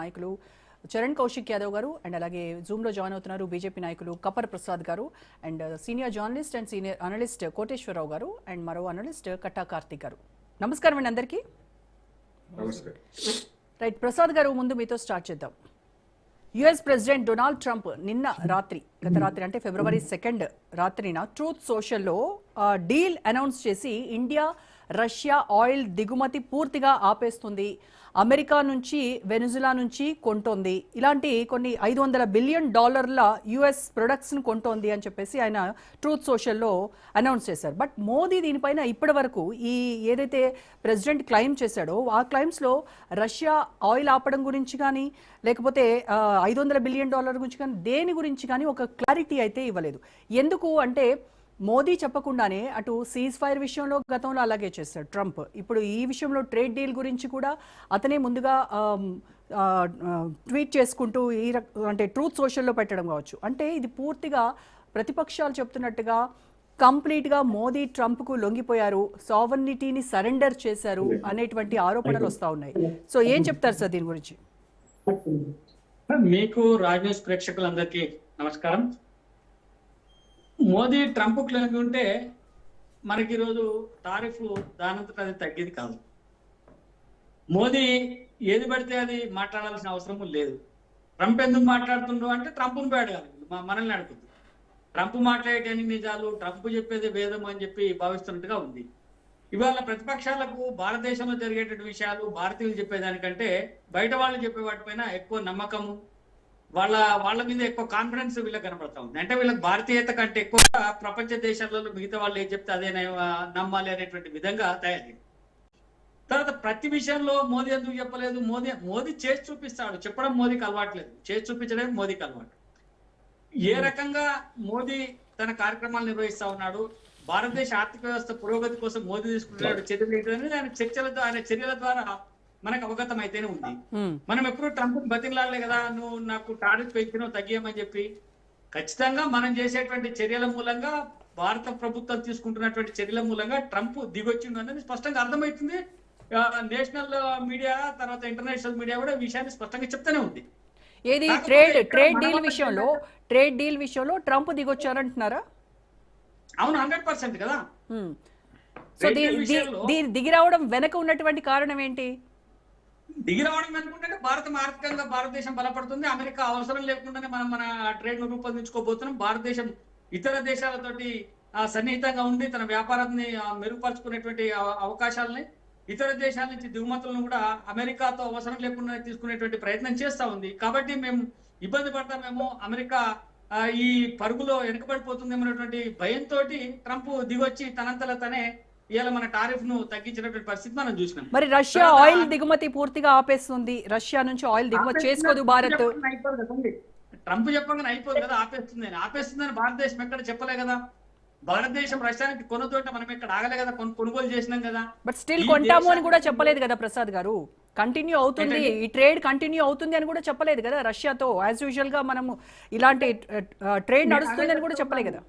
నాయకులు చరణ్ కౌశిక్ యాదవ్ గారు అండ్ అలాగే జూమ్లో జాయిన్ అవుతున్నారు బీజేపీ నాయకులు కపర్ ప్రసాద్ గారు and senior journalist and senior analyst Koteswararao గారు అండ్ మరో అనలిస్ట్ కట్టా కార్తిక్ గారు. నమస్కారం అండి అందరికీ. రైట్, ప్రసాద్ గారు ముందు మీతో స్టార్ట్ చేద్దాం. యుఎస్ ప్రెసిడెంట్ డొనాల్డ్ ట్రంప్ గత రాత్రి అంటే ఫిబ్రవరి 2 రాత్రిన ట్రూత్ సోషల్లో డీల్ అనౌన్స్ చేసి ఇండియా రష్యా ఆయిల్ దిగుమతి పూర్తిగా ఆపేస్తుంది, అమెరికా నుంచి వెనుజులా నుంచి కొంటోంది, ఇలాంటి కొన్ని $500 బిలియన్ యుఎస్ ప్రొడక్ట్స్ని కొంటోంది అని చెప్పేసి ఆయన ట్రూత్ సోషల్లో అనౌన్స్ చేశారు. బట్ మోదీ దీనిపైన ఇప్పటి వరకు ఈ ఏదైతే ప్రెసిడెంట్ క్లెయిమ్ చేశాడో ఆ క్లెయిమ్స్లో రష్యా ఆయిల్ ఆపడం గురించి కానీ లేకపోతే $500 బిలియన్ గురించి కానీ దేని గురించి కానీ ఒక క్లారిటీ అయితే ఇవ్వలేదు. ఎందుకు అంటే మోదీ చెప్పకుండానే అటు సీజ్ ఫైర్ విషయంలో గతంలో అలాగే చేశాడు ట్రంప్, ఇప్పుడు ఈ విషయంలో ట్రేడ్ డీల్ గురించి కూడా అతనే ముందుగా ట్వీట్ చేసుకుంటూ అంటే ట్రూత్ సోషల్లో పెట్టడం కావచ్చు. అంటే ఇది పూర్తిగా ప్రతిపక్షాలు చెప్తున్నట్టుగా కంప్లీట్గా మోదీ ట్రంప్కు లొంగిపోయారు, సావర్నిటీని సరెండర్ చేశారు అనేటువంటి ఆరోపణలు వస్తూ ఉన్నాయి. సో ఏం చెప్తారు సార్ దీని గురించి? మీకు రాజ్ న్యూస్ ప్రేక్షకులందరికీ నమస్కారం. మోదీ ట్రంప్ క్లెయిమ్ ఉంటే మనకి ఈరోజు టారిఫ్ దానంతట అది తగ్గేది కాదు. మోదీ ఏది పడితే అది మాట్లాడాల్సిన అవసరం లేదు. ట్రంప్ ఎందుకు మాట్లాడుతుండ్రు అంటే ట్రంప్ను అడగాలి, మనల్ని అడుగుతుంది. ట్రంప్ మాట్లాడేటన్ని నిజాలు, ట్రంప్ చెప్పేది వేదం అని చెప్పి భావిస్తున్నట్టుగా ఉంది. ఇవాళ ప్రతిపక్షాలకు భారతదేశంలో జరిగేటువంటి విషయాలు భారతీయులు చెప్పేదానికంటే బయట వాళ్ళు చెప్పే వాటిపైన ఎక్కువ నమ్మకము, వాళ్ళ మీద ఎక్కువ కాన్ఫిడెన్స్ వీళ్ళకి కనపడతా ఉంది. అంటే వీళ్ళకి భారతీయత కంటే ఎక్కువ ప్రపంచ దేశాలలో మిగతా వాళ్ళు ఏం చెప్తే అదే నమ్మాలి అనేటువంటి విధంగా తయారైంది. తర్వాత ప్రతి విషయంలో మోదీ ఎందుకు చెప్పలేదు, మోదీ చేసి చూపిస్తాడు, చెప్పడం మోదీకి అలవాట్లేదు, చేసి చూపించడం మోదీకి అలవాటు. ఏ రకంగా మోదీ తన కార్యక్రమాలు నిర్వహిస్తా ఉన్నాడు, భారతదేశ ఆర్థిక వ్యవస్థ పురోగతి కోసం మోదీ తీసుకుంటున్నాడు చర్యలు అనేది ఆయన చర్యల ద్వారా మనకు అవగతం అయితేనే ఉంది. మనం ఎప్పుడు ట్రంప్ బతిలాడలే కదా, నువ్వు నాకు టారిఫ్ పెంచినావు తగ్గియమని చెప్పి. ఖచ్చితంగా మనం చేసేటువంటి చర్యల మూలంగా, భారత ప్రభుత్వం తీసుకుంటున్నటువంటి చర్యల మూలంగా ట్రంప్ దిగొచ్చిండు అనేది స్పష్టంగా అర్థమవుతుంది. నేషనల్ మీడియా తర్వాత ఇంటర్నేషనల్ మీడియా కూడా విషయాన్ని స్పష్టంగా చెప్తూనే ఉంది. ఏది ట్రేడ్ డీల్ విషయంలో ట్రంప్ దిగొచ్చారంటున్నారా? అవును, 100% కదా. సో దిగి రావడం వెనక ఉన్నటువంటి కారణం ఏంటి? దిగి రావడం అనుకుంటే ఆర్థికంగా భారతదేశం బలపడుతుంది, అమెరికా అవసరం లేకుండానే మనం మన ట్రేడ్ ను రూపొందించుకోబోతున్నాం. భారతదేశం ఇతర దేశాలతోటి సన్నిహితంగా ఉండి తన వ్యాపారాన్ని మెరుగుపరుచుకునేటువంటి అవకాశాలని, ఇతర దేశాల నుంచి దిగుమతులను కూడా అమెరికాతో అవసరం లేకుండా తీసుకునేటువంటి ప్రయత్నం చేస్తా ఉంది. కాబట్టి మేము ఇబ్బంది పడతామేమో, అమెరికా ఈ పరుగులో వెనుకబడిపోతుందేమోనటువంటి భయంతో ట్రంప్ దిగొచ్చి తనంతలో తనే ఇవాళ మన టారిఫ్ ను తగ్గించినటువంటి పరిస్థితి మనం చూసినాం. మరి రష్యా ఆయిల్ దిగుమతి పూర్తిగా ఆపేస్తుంది, రష్యా నుంచి ఆయిల్ దిగుమతి చేసుకోదు భారత్. ట్రంప్ చెప్పగానే అయిపోదు కదా, ఆపేస్తుందని భారతదేశం ఎక్కడ చెప్పలే కదా. భారతదేశం రష్యానికి కొనుతోట మనం ఇక్కడ ఆగలే కదా, కొనుగోలు చేసినాం కదా. బట్ స్టిల్ కొంటాము అని కూడా చెప్పలేదు కదా ప్రసాద్ గారు. కంటిన్యూ అవుతుంది, ఈ ట్రేడ్ కంటిన్యూ అవుతుంది అని కూడా చెప్పలేదు కదా. రష్యాతో యాజ్ యూజువల్ గా మనము ఇలాంటి ట్రేడ్ నడుస్తుంది అని కూడా చెప్పలేదు కదా.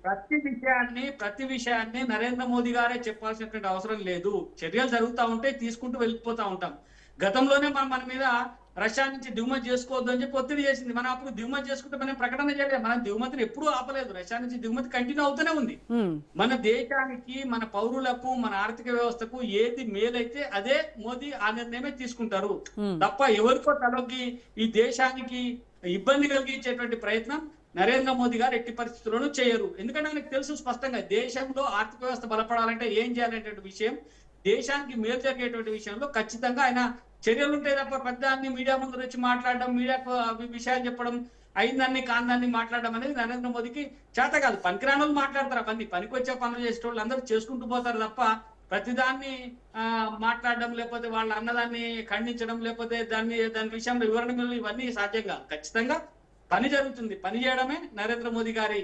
ప్రతి విషయాన్ని నరేంద్ర మోదీ గారే చెప్పాల్సినటువంటి అవసరం లేదు. చర్యలు జరుగుతూ ఉంటే తీసుకుంటూ వెళ్ళిపోతా ఉంటాం. గతంలోనే మన మీద రష్యా నుంచి దిగుమతి చేసుకోవద్దు అని చెప్పి ఒత్తిడి చేసింది. మనం అప్పుడు దిగుమతి చేసుకుంటే మనం ప్రకటన చేయలేదు, మనం దిగుమతిని ఎప్పుడూ ఆపలేదు. రష్యా నుంచి దిగుమతి కంటిన్యూ అవుతూనే ఉంది. మన దేశానికి, మన పౌరులకు, మన ఆర్థిక వ్యవస్థకు ఏది మేలైతే అదే మోదీ ఆ నిర్ణయమే తీసుకుంటారు తప్ప ఎవరికో తలొగ్గి ఈ దేశానికి ఇబ్బంది కలిగించేటువంటి ప్రయత్నం నరేంద్ర మోదీ గారు ఎట్టి పరిస్థితుల్లోనూ చేయరు. ఎందుకంటే ఆయనకు తెలుసు స్పష్టంగా దేశంలో ఆర్థిక వ్యవస్థ బలపడాలంటే ఏం చేయాలనేటువంటి విషయం, దేశానికి మేలు జరిగేటువంటి విషయంలో ఖచ్చితంగా ఆయన చర్యలు ఉంటాయి తప్ప పెద్దాన్ని మీడియా ముందు వచ్చి మాట్లాడడం, మీడియాకు విషయాలు చెప్పడం, అయిందాన్ని కాందాన్ని మాట్లాడడం అనేది నరేంద్ర మోదీకి చేత కాదు. పనికిరాని వాళ్ళు మాట్లాడతారు, పనికి వచ్చే పనులు చేసే వాళ్ళు అందరూ చేసుకుంటూ పోతారు తప్ప ప్రతిదాన్ని మాట్లాడడం, లేకపోతే వాళ్ళ అన్నదాన్ని ఖండించడం, లేకపోతే దాని విషయంలో వివరణ ఇవన్నీ సాధ్యం కాదు. ఖచ్చితంగా పని జరుగుతుంది, పని చేయడమే నరేంద్ర మోదీ గారి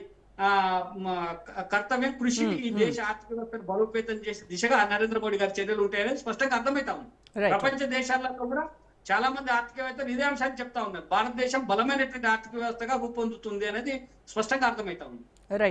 కర్తవ్యం, కృషి. ఈ దేశ ఆర్థిక వ్యవస్థను బలోపేతం చేసే దిశగా నరేంద్ర మోడీ గారి చర్యలు ఉంటాయనేది స్పష్టంగా అర్థమవుతా ఉంది. ప్రపంచ దేశాల్లో కూడా చాలా మంది ఆర్థికవేత్తలు ఇదే అంశాన్ని చెప్తా ఉన్నారు, భారతదేశం బలమైనటువంటి ఆర్థిక వ్యవస్థగా రూపొందుతుంది అనేది స్పష్టంగా అర్థమవుతా ఉంది.